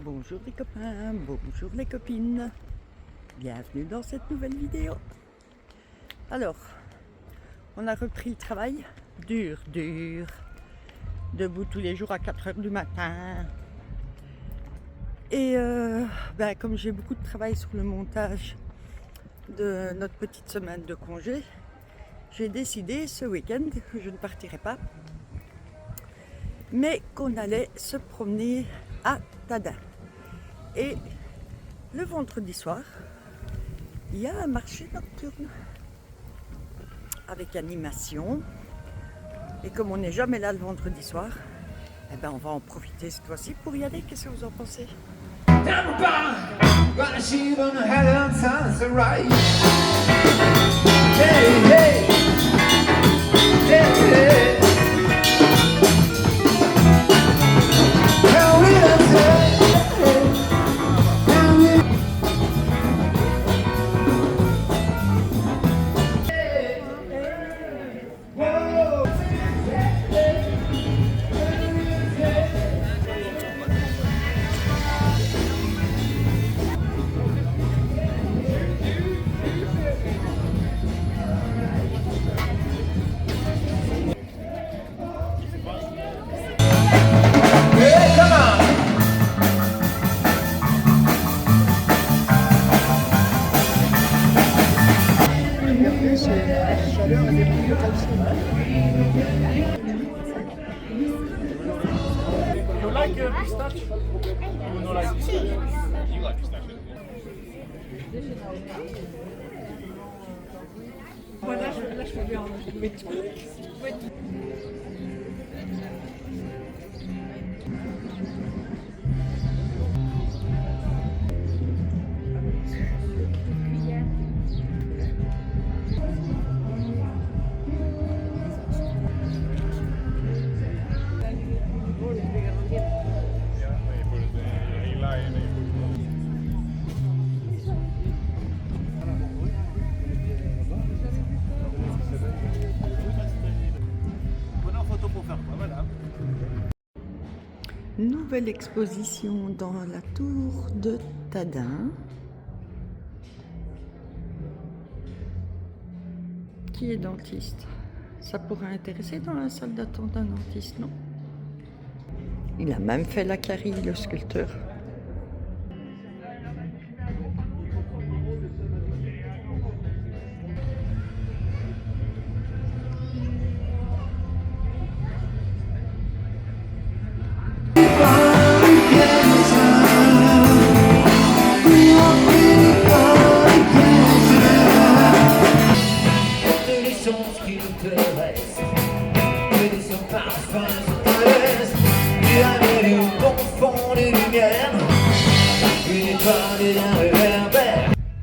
Bonjour les copains, bonjour les copines. Bienvenue dans cette nouvelle vidéo. Alors, on a repris le travail. Dur. Debout tous les jours à 4 h du matin. Et comme j'ai beaucoup de travail sur le montage de notre petite semaine de congé, j'ai décidé ce week-end que je ne partirai pas, mais qu'on allait se promener à Tadin. Et le vendredi soir, il y a un marché nocturne avec animation. Et comme on n'est jamais là le vendredi soir, eh ben on va en profiter cette fois-ci pour y aller. Qu'est-ce que vous en pensez? You like pistachio? You don't like pistachio? You like pistachio. Voilà, là je peux bien trouver tout. Nouvelle exposition dans la tour de Tadin. Qui est dentiste? Ça pourrait intéresser dans la salle d'attente d'un dentiste, non? Il a même fait la carie, le sculpteur.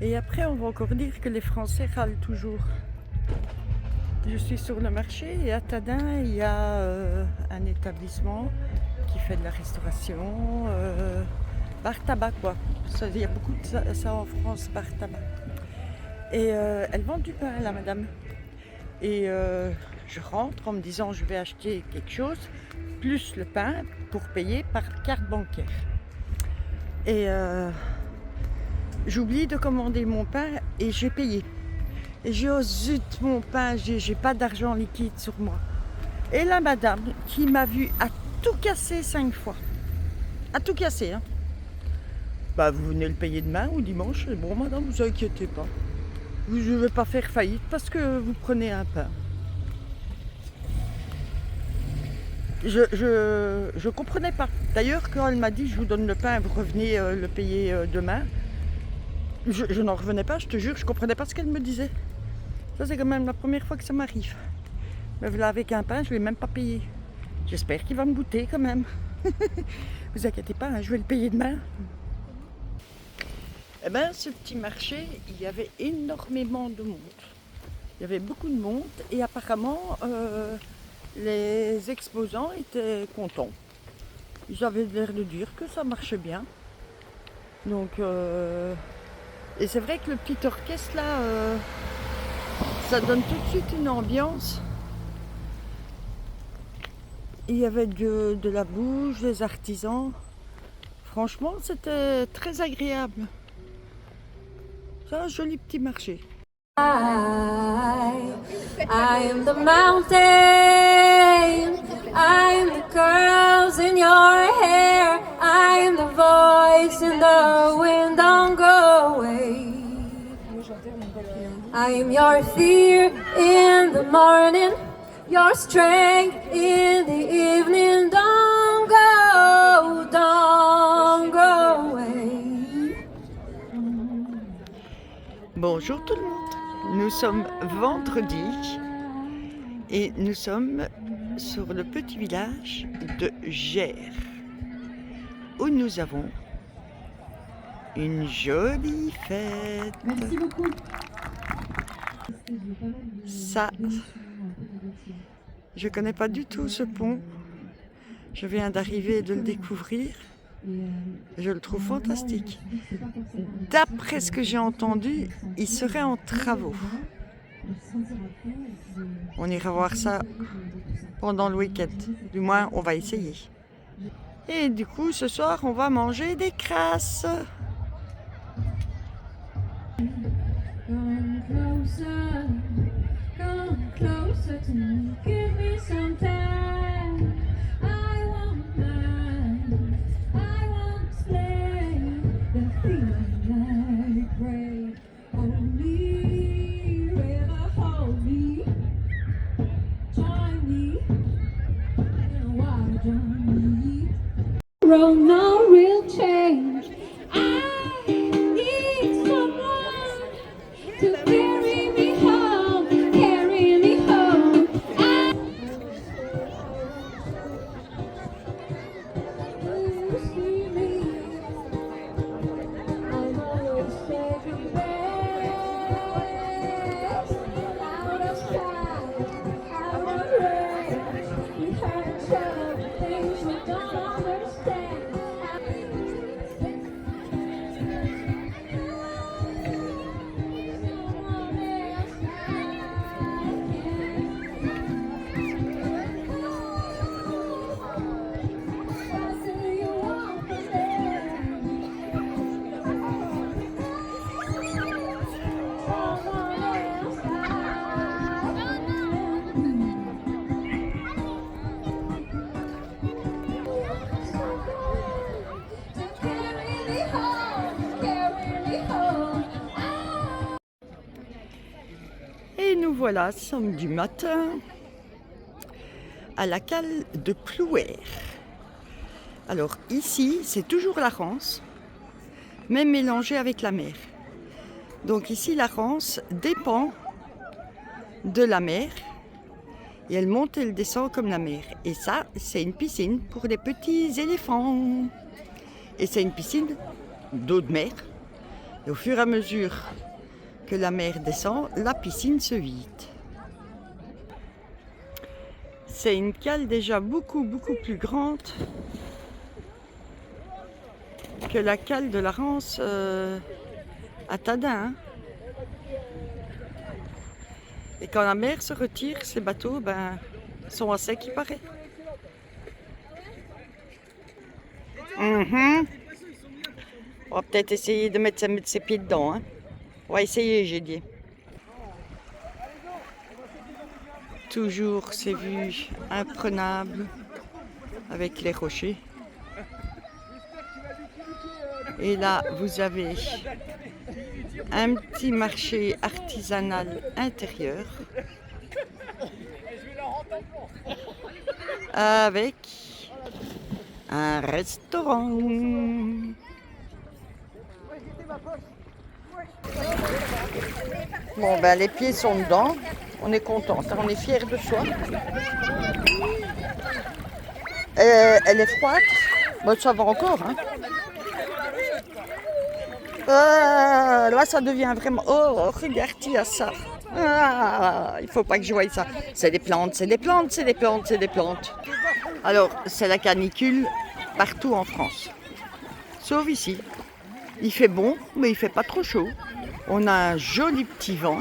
Et après, on va encore dire que les Français râlent toujours. Je suis sur le marché et à Tadin, il y a un établissement qui fait de la restauration, bar tabac quoi. Il y a beaucoup de ça en France, bar tabac. Et elle vend du pain, la madame. Et je rentre en me disant je vais acheter quelque chose, plus le pain pour payer par carte bancaire. Et j'oublie de commander mon pain et j'ai payé. Et j'ai oh zut, mon pain, j'ai pas d'argent liquide sur moi. Et la madame qui m'a vu a tout cassé 5 fois. A tout cassé, hein. Bah vous venez le payer demain ou dimanche. Et bon madame, vous inquiétez pas. Je ne vais pas faire faillite parce que vous prenez un pain. Je comprenais pas. D'ailleurs, quand elle m'a dit je vous donne le pain, vous revenez le payer demain, je n'en revenais pas, je te jure, je comprenais pas ce qu'elle me disait. Ça c'est quand même la première fois que ça m'arrive. Mais voilà, avec un pain, je ne vais même pas payer. J'espère qu'il va me goûter quand même. Vous inquiétez pas, hein, je vais le payer demain. Eh bien, ce petit marché, il y avait énormément de monde. Il y avait beaucoup de monde et apparemment, les exposants étaient contents. Ils avaient l'air de dire que ça marchait bien. Donc, et c'est vrai que le petit orchestre là, ça donne tout de suite une ambiance. Il y avait de la bouche, des artisans. Franchement, c'était très agréable. C'est un joli petit marché. I am the mountain, I am the curls in your hair, I am the voice in the wind, don't go away. I am your fear in the morning, your strength in the evening, don't go away. Bonjour tout le monde. Nous sommes vendredi et nous sommes sur le petit village de Gers où nous avons une jolie fête. Merci beaucoup. Ça, je connais pas du tout ce pont. Je viens d'arriver de le découvrir. Je le trouve fantastique. D'après ce que j'ai entendu, il serait en travaux. On ira voir ça pendant le week-end. Du moins, on va essayer. Et du coup, ce soir, on va manger des crasses. Come closer to me, give me some time. I won't mind, I won't explain the feeling I crave. Hold me, river, hold me, join me in a wild journey. Road, no real change. I need someone to carry me home, carry me home. You see me, I'm always taking best. Out of sight, out of range. We had each other, things we don't understand. Et nous voilà samedi matin à la cale de Plouer. Alors ici, c'est toujours la Rance, mais mélangée avec la mer. Donc ici, la Rance dépend de la mer et elle monte et elle descend comme la mer. Et ça, c'est une piscine pour les petits éléphants. Et c'est une piscine d'eau de mer. Et au fur et à mesure que la mer descend, la piscine se vide. C'est une cale déjà beaucoup plus grande que la cale de la Rance à Tadin. Hein. Et quand la mer se retire, ces bateaux sont à sec, il paraît. On va peut-être essayer de mettre ses pieds dedans. Hein. On va essayer, j'ai dit. Toujours ces vues imprenables avec les rochers. Et là, vous avez un petit marché artisanal intérieur avec un restaurant. Bon, les pieds sont dedans. On est content, on est fiers de soi. Elle est froide. Bon, ça va encore. Hein. Là, ça devient vraiment... Oh, regarde-y à ça. Il faut pas que je voie ça. C'est des plantes, c'est des plantes, c'est des plantes, c'est des plantes. Alors, c'est la canicule partout en France. Sauf ici. Il fait bon, mais il fait pas trop chaud. On a un joli petit vent.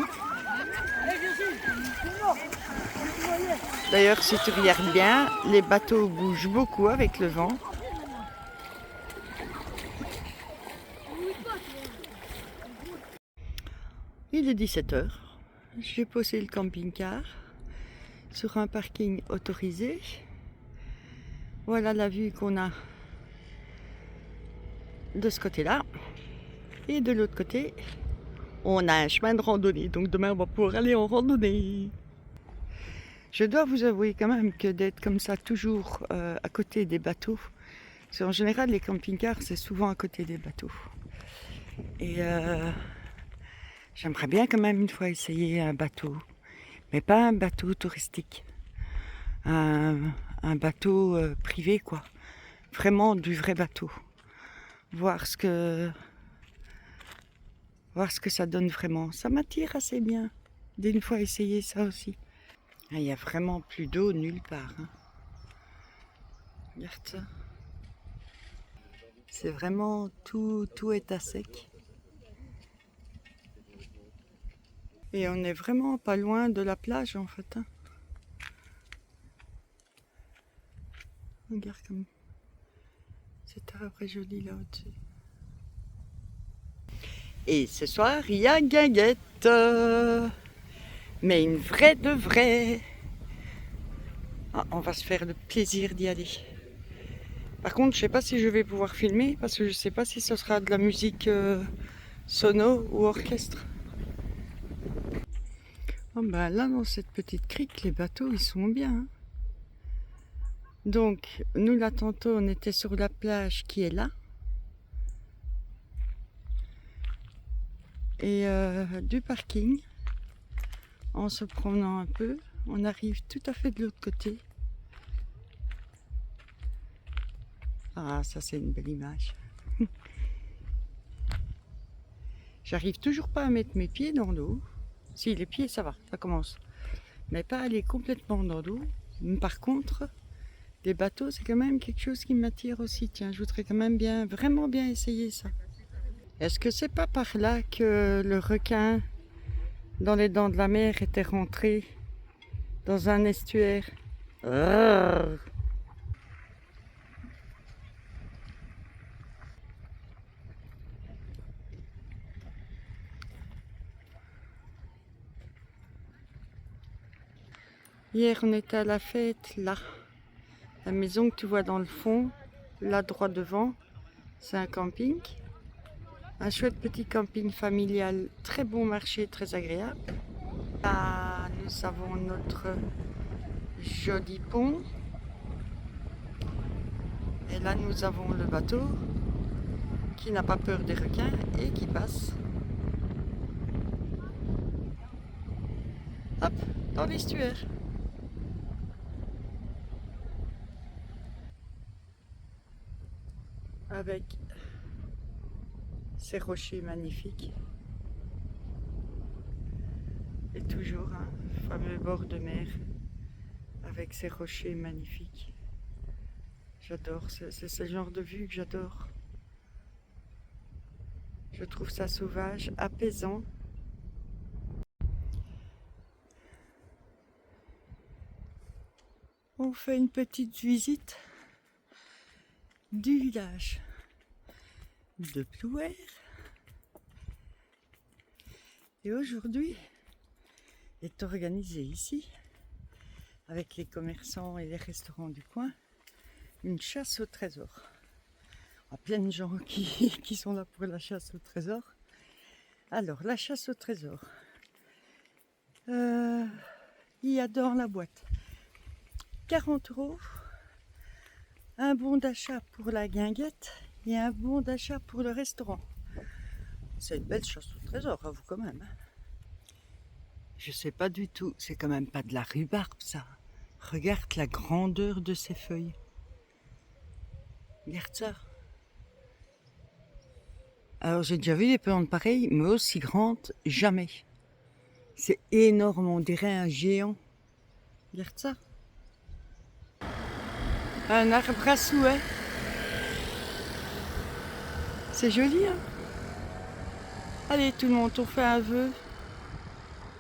D'ailleurs, si tu regardes bien, les bateaux bougent beaucoup avec le vent. Il est 17h. J'ai posé le camping-car sur un parking autorisé. Voilà la vue qu'on a de ce côté-là. Et de l'autre côté, on a un chemin de randonnée. Donc demain, on va pouvoir aller en randonnée. Je dois vous avouer quand même que d'être comme ça toujours à côté des bateaux, parce qu'en général les camping-cars c'est souvent à côté des bateaux. Et j'aimerais bien quand même une fois essayer un bateau, mais pas un bateau touristique, un bateau privé quoi, vraiment du vrai bateau, voir ce que ça donne vraiment. Ça m'attire assez bien d'une fois essayer ça aussi. Il n'y a vraiment plus d'eau nulle part. Hein. Regarde ça. C'est vraiment tout est à sec. Et on est vraiment pas loin de la plage en fait. Hein. Regarde comme cet arbre est joli là au-dessus. Et ce soir, il y a guinguette. Mais une vraie de vraie. Ah, on va se faire le plaisir d'y aller. Par contre, je sais pas si je vais pouvoir filmer parce que je sais pas si ce sera de la musique sono ou orchestre. Oh ben là, dans cette petite crique, les bateaux, ils sont bien. Hein. Donc, nous là, tantôt, on était sur la plage qui est là. Et du parking. En se promenant un peu, on arrive tout à fait de l'autre côté. Ah, ça c'est une belle image. J'arrive toujours pas à mettre mes pieds dans l'eau. Si, les pieds ça va, ça commence. Mais pas aller complètement dans l'eau. Par contre, les bateaux c'est quand même quelque chose qui m'attire aussi. Tiens, je voudrais quand même vraiment bien essayer ça. Est-ce que c'est pas par là que le requin dans les dents de la mer était rentré dans un estuaire? Arrgh. Hier on était à la fête là. La maison que tu vois dans le fond, là droit devant, c'est un camping. Un chouette petit camping familial, très bon marché, très agréable. Là, nous avons notre joli pont. Et là, nous avons le bateau qui n'a pas peur des requins et qui passe. Hop, dans l'estuaire. Avec ces rochers magnifiques. Et toujours un fameux bord de mer avec ces rochers magnifiques. J'adore, c'est ce genre de vue que j'adore. Je trouve ça sauvage, apaisant. On fait une petite visite du village de Plouer. Et aujourd'hui est organisée ici, avec les commerçants et les restaurants du coin, une chasse au trésor. Il y a plein de gens qui sont là pour la chasse au trésor. Alors, la chasse au trésor. Il y a dans la boîte 40 €, un bon d'achat pour la guinguette et un bon d'achat pour le restaurant. C'est une belle chasse au trésor, avoue quand même. Je sais pas du tout, c'est quand même pas de la rhubarbe ça. Regarde la grandeur de ces feuilles. Regarde ça. Alors j'ai déjà vu des plantes pareilles, mais aussi grandes, jamais. C'est énorme, on dirait un géant. Regarde ça. Un arbre à souhait. C'est joli, hein? Allez, tout le monde, on fait un vœu.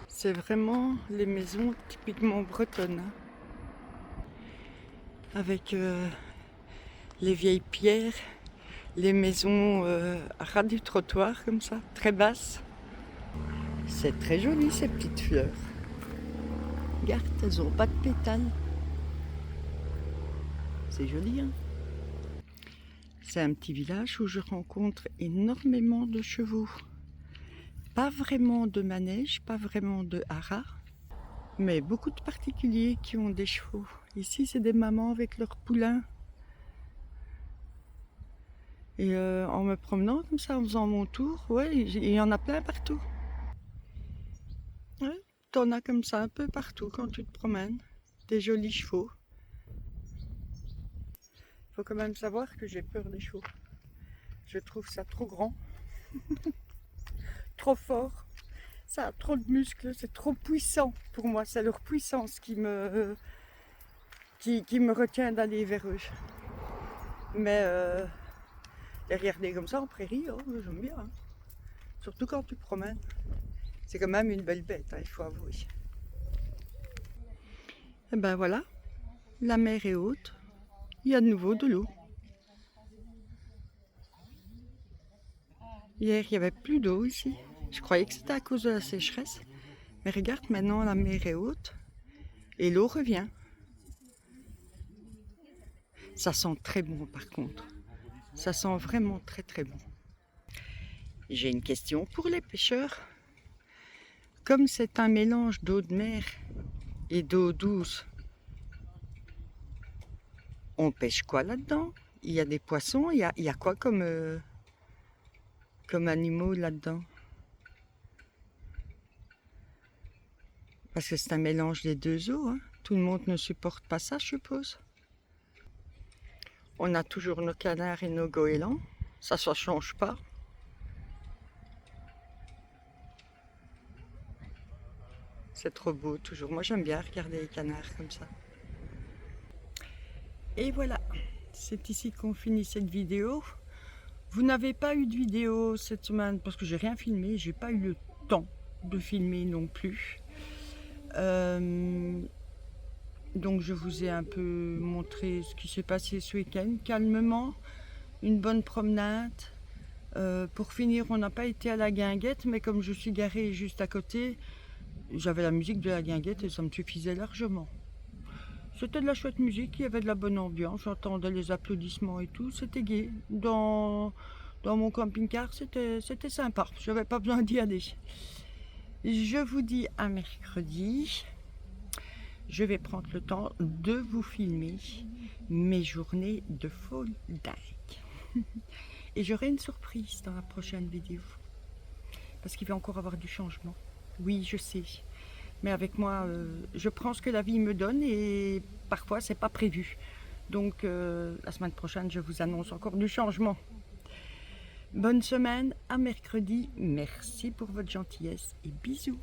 C'est vraiment les maisons typiquement bretonnes. Hein? Avec les vieilles pierres, les maisons à ras du trottoir, comme ça, très basses. C'est très joli ces petites fleurs. Regarde, elles n'ont pas de pétales. C'est joli, hein? C'est un petit village où je rencontre énormément de chevaux. Pas vraiment de manège, pas vraiment de haras, mais beaucoup de particuliers qui ont des chevaux. Ici, c'est des mamans avec leurs poulains. Et en me promenant comme ça, en faisant mon tour, ouais, il y en a plein partout. Ouais, t'en as comme ça un peu partout quand tu te promènes. Des jolis chevaux. Faut quand même savoir que j'ai peur des chevaux. Je trouve ça trop grand, trop fort. Ça a trop de muscles, c'est trop puissant pour moi. C'est leur puissance qui me retient d'aller vers eux. Mais les regarder comme ça en prairie, oh, j'aime bien. Hein. Surtout quand tu te promènes. C'est quand même une belle bête, hein, il faut avouer. Et ben voilà, la mer est haute. Il y a de nouveau de l'eau. Hier, il n'y avait plus d'eau ici. Je croyais que c'était à cause de la sécheresse. Mais regarde, maintenant la mer est haute et l'eau revient. Ça sent très bon par contre. Ça sent vraiment très très bon. J'ai une question pour les pêcheurs. Comme c'est un mélange d'eau de mer et d'eau douce, on pêche quoi là-dedans? Il y a des poissons, il y a quoi comme animaux là-dedans? Parce que c'est un mélange des deux eaux, hein. Tout le monde ne supporte pas ça, je suppose. On a toujours nos canards et nos goélands, ça ne change pas. C'est trop beau toujours, moi j'aime bien regarder les canards comme ça. Et voilà, c'est ici qu'on finit cette vidéo. Vous n'avez pas eu de vidéo cette semaine parce que j'ai rien filmé, j'ai pas eu le temps de filmer non plus. Donc je vous ai un peu montré ce qui s'est passé ce week-end, calmement, une bonne promenade. Pour finir, on n'a pas été à la guinguette, mais comme je suis garée juste à côté, j'avais la musique de la guinguette et ça me suffisait largement. C'était de la chouette musique, il y avait de la bonne ambiance, j'entendais les applaudissements et tout, c'était gai. Dans mon camping-car, c'était sympa, je n'avais pas besoin d'y aller. Je vous dis à mercredi. Je vais prendre le temps de vous filmer mes journées de folie dingue. Et j'aurai une surprise dans la prochaine vidéo. Parce qu'il va encore avoir du changement. Oui, je sais. Mais avec moi, je prends ce que la vie me donne et parfois, c'est pas prévu. Donc, la semaine prochaine, je vous annonce encore du changement. Bonne semaine, à mercredi. Merci pour votre gentillesse et bisous.